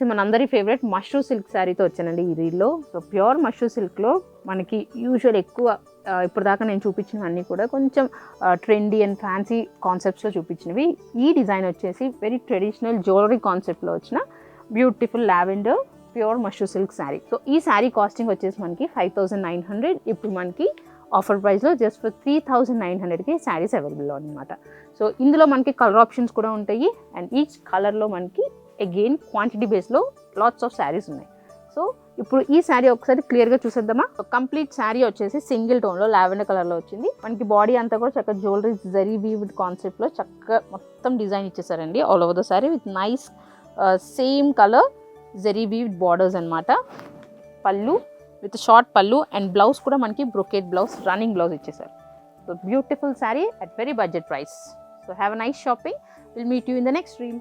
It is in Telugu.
మనందరి ఫేవరెట్ మష్రూ సిల్క్ శారీతో వచ్చానండి ఈ రీల్లో. సో ప్యూర్ మష్రూ సిల్క్లో మనకి యూజువల్ ఎక్కువ ఇప్పుడు దాకా నేను చూపించినవన్నీ కూడా కొంచెం ట్రెండీ అండ్ ఫ్యాన్సీ కాన్సెప్ట్స్లో చూపించినవి. ఈ డిజైన్ వచ్చేసి వెరీ ట్రెడిషనల్ జ్యువెలరీ కాన్సెప్ట్లో వచ్చిన beautiful lavender pure mashru silk sari. So ఈ శారీ కాస్టింగ్ వచ్చేసి మనకి 5900. ఇప్పుడు మనకి ఆఫర్ ప్రైస్లో జస్ట్ ఫర్ 3900కి శారీస్ అవైలబుల్లో అనమాట. సో ఇందులో మనకి కలర్ ఆప్షన్స్ కూడా ఉంటాయి అండ్ ఈచ్ కలర్లో మనకి అగైన్ క్వాంటిటీ బేస్లో లాట్స్ ఆఫ్ శారీస్ ఉన్నాయి. సో ఇప్పుడు ఈ శారీ ఒకసారి క్లియర్గా చూసేద్దామా. కంప్లీట్ శారీ వచ్చేసి సింగిల్ టోన్లో లావెండర్ కలర్లో వచ్చింది. మనకి బాడీ అంతా కూడా చక్కగా జ్యువెలరీ జరీ వీవ్డ్ కాన్సెప్ట్లో చక్కగా మొత్తం డిజైన్ ఇచ్చేసారండి all over the sari with nice same colour zari weaved borders అనమాట. Pallu with short pallu and blouse కూడా మనకి బ్రొకేట్ బ్లౌజ్, రన్నింగ్ బ్లౌజ్ ఇచ్చేసారు. So beautiful sari at very budget price. So have a nice shopping. Will meet you in the next reel.